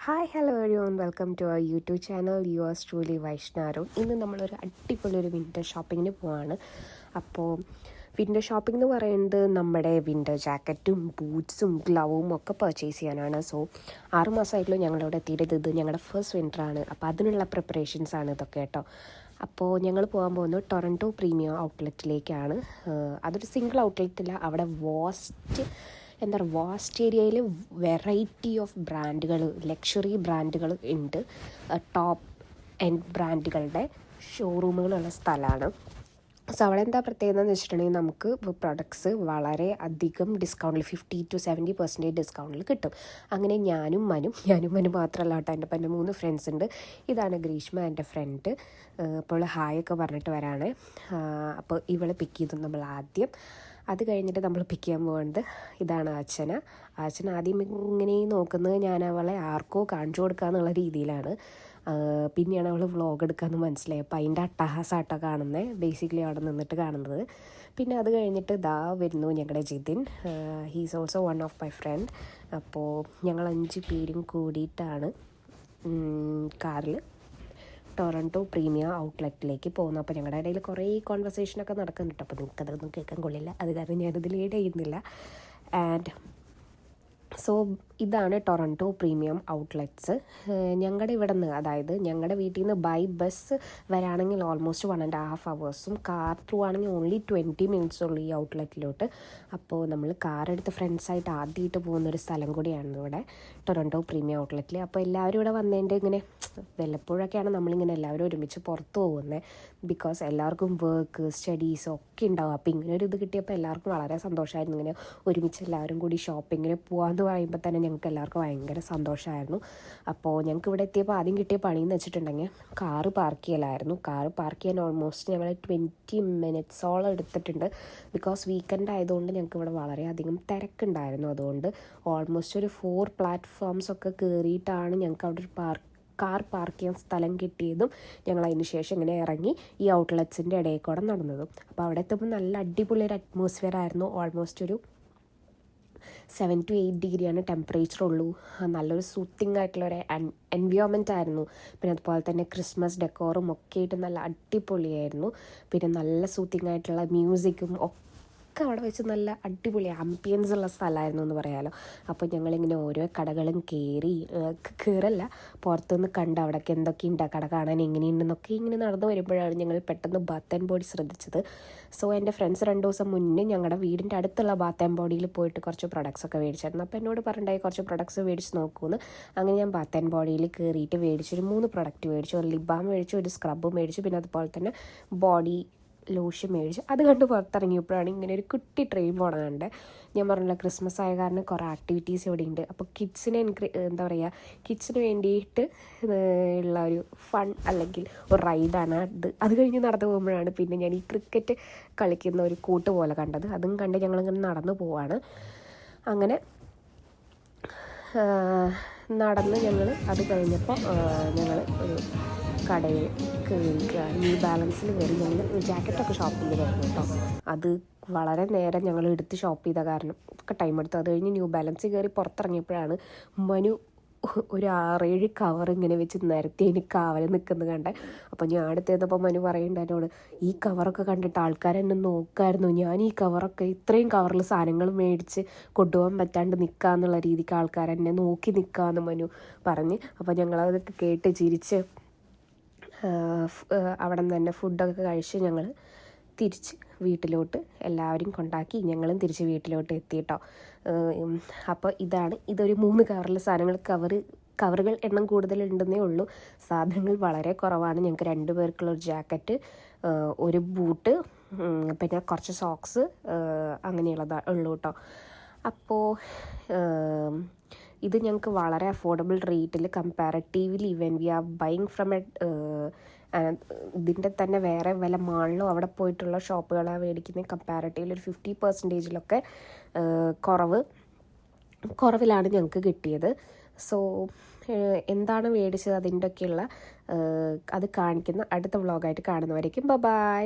Hi hello everyone, welcome to our YouTube channel yours truly വൈഷ്ണാരു. ഇന്ന് നമ്മളൊരു അടിപൊളിയൊരു winter ഷോപ്പിങ്ങിന് പോവാണ്. അപ്പോൾ വിൻ്റർ ഷോപ്പിംഗ് എന്ന് പറയുന്നത് നമ്മുടെ വിൻ്റർ ജാക്കറ്റും ബൂട്ട്സും ഗ്ലൗവും ഒക്കെ പർച്ചേസ് ചെയ്യാനാണ്. സോ 6 മാസമായിട്ടുള്ള ഞങ്ങളിവിടെ എത്തിയിട്ട് ഇത് ഞങ്ങളുടെ ഫസ്റ്റ് വിൻ്ററാണ്. അപ്പോൾ അതിനുള്ള പ്രിപ്പറേഷൻസാണ് ഇതൊക്കെ കേട്ടോ. അപ്പോൾ ഞങ്ങൾ പോകാൻ പോകുന്നത് ടൊറൻറ്റോ പ്രീമിയം ഔട്ട്ലെറ്റിലേക്കാണ്. അതൊരു സിംഗിൾ ഔട്ട്ലെറ്റില്ല, അവിടെ വാസ്റ്റ് ഏരിയയിൽ വെറൈറ്റി ഓഫ് ബ്രാൻഡുകൾ, ലക്ഷറി ബ്രാൻഡുകൾ ഉണ്ട്. ടോപ്പ് എൻഡ് ബ്രാൻഡുകളുടെ ഷോറൂമുകളുള്ള സ്ഥലമാണ്. സോ അവിടെ എന്താ പ്രത്യേകത എന്ന് വെച്ചിട്ടുണ്ടെങ്കിൽ നമുക്ക് പ്രൊഡക്ട്സ് വളരെ അധികം ഡിസ്കൗണ്ടിൽ 50-70% ഡിസ്കൗണ്ടിൽ കിട്ടും. അങ്ങനെ ഞാനും മനു മാത്രമല്ല കേട്ടോ, എൻ്റെ 3 ഫ്രണ്ട്സ് ഉണ്ട്. ഇതാണ് ഗ്രീഷ്മ, എൻ്റെ ഫ്രണ്ട്. അപ്പോൾ ഹായ് ഒക്കെ പറഞ്ഞിട്ട് വരാണ്. അപ്പോൾ ഇവളെ പിക്ക് ചെയ്തു നമ്മൾ ആദ്യം. അത് കഴിഞ്ഞിട്ട് നമ്മൾ പിക്ക് ചെയ്യാൻ പോകുന്നത് ഇതാണ് അച്ഛന ആദ്യം ഇങ്ങനെ നോക്കുന്നത് ഞാൻ അവളെ ആർക്കോ കാണിച്ചു കൊടുക്കുക എന്നുള്ള രീതിയിലാണ്. പിന്നെയാണ് അവൾ വ്ളോഗ് എടുക്കാമെന്ന് മനസ്സിലായി. അപ്പോൾ അതിൻ്റെ അട്ടഹാസാട്ടോ കാണുന്നത്, ബേസിക്കലി അവിടെ നിന്നിട്ട് കാണുന്നത്. പിന്നെ അത് കഴിഞ്ഞിട്ട് വരുന്നു ഞങ്ങളുടെ Jithin. He's also one of my friend. അപ്പോൾ ഞങ്ങൾ 5 പേരും കൂടിയിട്ടാണ് കാറിൽ ടൊറൻറ്റോ പ്രീമിയം ഔട്ട്ലെറ്റിലേക്ക് പോകുന്നു. അപ്പോൾ ഞങ്ങളുടെ ഇടയിൽ കുറേ കോൺവെർസേഷനൊക്കെ നടക്കുന്നുണ്ട്. അപ്പോൾ നിങ്ങൾക്കതൊന്നും കേൾക്കാൻ കൊള്ളില്ല, അത് കാരണം ഞാനത് ലീഡ് ചെയ്യുന്നില്ല. ആൻഡ് സോ ഇതാണ് ടൊറൻറ്റോ പ്രീമിയം ഔട്ട്ലെറ്റ്സ്. ഞങ്ങളുടെ ഇവിടെ നിന്ന്, അതായത് ഞങ്ങളുടെ വീട്ടിൽ നിന്ന് ബൈ ബസ് വരാണെങ്കിൽ ഓൾമോസ്റ്റ് 1.5 hours, കാർ ത്രൂ ആണെങ്കിൽ ഓൺലി 20 minutes ഉള്ളൂ ഈ ഔട്ട്ലെറ്റിലോട്ട്. അപ്പോൾ നമ്മൾ കാറെടുത്ത് ഫ്രണ്ട്സായിട്ട് ആദ്യമായിട്ട് പോകുന്നൊരു സ്ഥലം കൂടിയാണ് ഇവിടെ ടൊറൻറ്റോ പ്രീമിയം ഔട്ട്ലെറ്റിൽ. അപ്പോൾ എല്ലാവരും ഇവിടെ വന്നതിൻ്റെ ഇങ്ങനെ വല്ലപ്പോഴൊക്കെയാണ് നമ്മളിങ്ങനെ എല്ലാവരും ഒരുമിച്ച് പുറത്ത് പോകുന്നത്. ബിക്കോസ് എല്ലാവർക്കും വർക്ക്, സ്റ്റഡീസ് ഒക്കെ ഉണ്ടാവും. അപ്പോൾ ഇങ്ങനെ ഒരു ഇത് കിട്ടിയപ്പോൾ എല്ലാവർക്കും വളരെ സന്തോഷമായിരുന്നു. ഇങ്ങനെ ഒരുമിച്ച് എല്ലാവരും കൂടി ഷോപ്പിങ്ങിന് പോകാമെന്ന് പറയുമ്പോൾ തന്നെ ഞങ്ങൾക്ക് എല്ലാവർക്കും ഭയങ്കര സന്തോഷമായിരുന്നു. അപ്പോൾ ഞങ്ങൾക്ക് ഇവിടെ എത്തിയപ്പോൾ ആദ്യം കിട്ടിയ പണിയെന്ന് വെച്ചിട്ടുണ്ടെങ്കിൽ കാറ് പാർക്ക് ചെയ്യലായിരുന്നു. കാറ് പാർക്ക് ചെയ്യാൻ ഓൾമോസ്റ്റ് ഞങ്ങൾ 20 minutes എടുത്തിട്ടുണ്ട്. ബിക്കോസ് വീക്കെൻഡ് ആയതുകൊണ്ട് ഞങ്ങൾക്ക് ഇവിടെ വളരെയധികം തിരക്കുണ്ടായിരുന്നു. അതുകൊണ്ട് ഓൾമോസ്റ്റ് ഒരു 4 platforms ഒക്കെ കയറിയിട്ടാണ് ഞങ്ങൾക്ക് അവിടെ ഒരു കാർ പാർക്ക് ചെയ്യാൻ സ്ഥലം കിട്ടിയതും ഞങ്ങൾ അതിന് ശേഷം ഇങ്ങനെ ഇറങ്ങി ഈ ഔട്ട്ലെറ്റ്സിൻ്റെ ഇടയിൽ കൂടെ നടന്നതും. അപ്പോൾ അവിടെ എത്തുമ്പോൾ നല്ല അടിപൊളി ഒരു അറ്റ്മോസ്ഫിയർ ആയിരുന്നു. ഓൾമോസ്റ്റ് ഒരു 7 to 8 ഡിഗ്രിയാണ് ടെമ്പറേച്ചർ ഉള്ളൂ. നല്ലൊരു സൂത്തിങ് ആയിട്ടുള്ളൊരു എൻവയോൺമെൻറ്റ് ആയിരുന്നു. പിന്നെ അതുപോലെ തന്നെ ക്രിസ്മസ് ഡെക്കോറും ഒക്കെ ആയിട്ട് നല്ല അടിപൊളിയായിരുന്നു. പിന്നെ നല്ല സൂത്തിങ് ആയിട്ടുള്ള മ്യൂസിക്കും ഒക്കെ അവിടെ വെച്ച് നല്ല അടിപൊളി ആംബിയൻസ് ഉള്ള സ്ഥലമായിരുന്നു എന്ന് പറയാമല്ലോ. അപ്പോൾ ഞങ്ങളിങ്ങനെ ഓരോ കടകളും കയറല്ല, പുറത്തുനിന്ന് കണ്ട് അവിടെയൊക്കെ എന്തൊക്കെയുണ്ട്, കട കാണാൻ എങ്ങനെയുണ്ടെന്നൊക്കെ ഇങ്ങനെ നടന്നു വരുമ്പോഴാണ് ഞങ്ങൾ പെട്ടെന്ന് ബാത്ത് ആൻഡ് ബോഡി ശ്രദ്ധിച്ചത്. സോ എൻ്റെ ഫ്രണ്ട്സ് 2 ദിവസം മുന്നേ ഞങ്ങളുടെ വീടിൻ്റെ അടുത്തുള്ള ബാത്ത് ആൻഡ് ബോഡിയിൽ പോയിട്ട് കുറച്ച് പ്രൊഡക്ട്സ് ഒക്കെ മേടിച്ചായിരുന്നു. അപ്പോൾ എന്നോട് പറഞ്ഞിട്ടുണ്ടായി കുറച്ച് പ്രൊഡക്ട്സ് മേടിച്ച് നോക്കുമെന്ന്. അങ്ങനെ ഞാൻ ബാത്ത് ആൻഡ് ബോഡിയിൽ കയറിയിട്ട് മേടിച്ചൊരു 3 പ്രൊഡക്റ്റ് മേടിച്ചു. ഒരു ലിപ് ബാം മേടിച്ചു, ഒരു സ്ക്രബ് മേടിച്ചു, പിന്നെ അതുപോലെ തന്നെ ബോഡി ലോഷൻ മേടിച്ചു. അത് കണ്ട് പുറത്തിറങ്ങിയപ്പോഴാണ് ഇങ്ങനെ ഒരു കുട്ടി ട്രെയിൻ പോകണം കണ്ടത്. ഞാൻ പറഞ്ഞില്ല, ക്രിസ്മസ് ആയ കാരണം കുറേ ആക്ടിവിറ്റീസ് ഇവിടെ ഉണ്ട്. അപ്പോൾ കിഡ്സിന് കിഡ്സിന് വേണ്ടിയിട്ട് ഉള്ള ഒരു ഫൺ അല്ലെങ്കിൽ ഒരു റൈഡാണ് അത് കഴിഞ്ഞ് നടന്നു പോകുമ്പോഴാണ് പിന്നെ ഞാൻ ഈ ക്രിക്കറ്റ് കളിക്കുന്ന ഒരു കൂട്ട് പോലെ കണ്ടത്. അതും കണ്ട് ഞങ്ങളിങ്ങനെ നടന്നു പോവാണ്. അങ്ങനെ നടന്ന് ഞങ്ങൾ അത് കഴിഞ്ഞപ്പോൾ ഞങ്ങൾ ഒരു കടയിൽ കയറി ന്യൂ ബാലൻസിൽ കയറി ഞങ്ങൾ ജാക്കറ്റൊക്കെ ഷോപ്പ് ചെയ്ത് തുടങ്ങി കേട്ടോ. അത് വളരെ നേരം ഞങ്ങൾ എടുത്ത് ഷോപ്പ് ചെയ്ത കാരണം ഒക്കെ ടൈം എടുത്തു. അത് കഴിഞ്ഞ് ന്യൂ ബാലൻസിൽ കയറി പുറത്തിറങ്ങിയപ്പോഴാണ് മനു ഒരു 6-7 കവർ ഇങ്ങനെ വെച്ച് നിരത്തി അതിന് കാവൽ നിൽക്കുന്നത് കണ്ടേ. അപ്പോൾ ഞാൻ അടുത്ത് ചെന്നപ്പോൾ മനു പറയുന്നുണ്ട് എന്നോട്, ഈ കവറൊക്കെ കണ്ടിട്ട് ആൾക്കാരെന്നെ നോക്കായിരുന്നു, ഞാൻ ഈ കവറൊക്കെ ഇത്രയും കവറിൽ സാധനങ്ങൾ മേടിച്ച് കൊണ്ടുപോകാൻ പറ്റാണ്ട് നിൽക്കാന്നുള്ള രീതിക്ക് ആൾക്കാരെന്നെ നോക്കി നിൽക്കാമെന്ന് മനു പറഞ്ഞ്. അപ്പോൾ ഞങ്ങളതൊക്കെ കേട്ട് ചിരിച്ച് അവിടെ നിന്ന് തന്നെ ഫുഡൊക്കെ കഴിച്ച് ഞങ്ങൾ തിരിച്ച് വീട്ടിലോട്ട് എല്ലാവരും കൊണ്ടാക്കി ഞങ്ങളും തിരിച്ച് വീട്ടിലോട്ട് എത്തിയിട്ടോ. അപ്പോൾ ഇതൊരു 3 കവറിൽ സാധനങ്ങൾ. കവറുകൾ എണ്ണം കൂടുതലുണ്ടെന്നേ ഉള്ളൂ, സാധനങ്ങൾ വളരെ കുറവാണ്. ഞങ്ങൾക്ക് 2 പേർക്കുള്ള ഒരു ജാക്കറ്റ്, ഒരു ബൂട്ട്, പിന്നെ കുറച്ച് സോക്സ്, അങ്ങനെയുള്ളതാണ് ഉള്ളൂ കേട്ടോ. അപ്പോൾ ഇത് ഞങ്ങൾക്ക് വളരെ അഫോർഡബിൾ റേറ്റിൽ comparatively when we R buying from ഇതിൻ്റെ തന്നെ വേറെ വല്ല മാളിലും അവിടെ പോയിട്ടുള്ള ഷോപ്പുകളെ മേടിക്കുന്ന കമ്പാരറ്റീവ്ലി ഒരു 50%-ലൊക്കെ കുറവിലാണ് ഞങ്ങൾക്ക് കിട്ടിയത്. സോ എന്താണ് മേടിച്ചത് അതിൻ്റെയൊക്കെയുള്ള അത് കാണിക്കുന്ന അടുത്ത വ്ളോഗായിട്ട് കാണുന്നവരേക്കും ബൈ.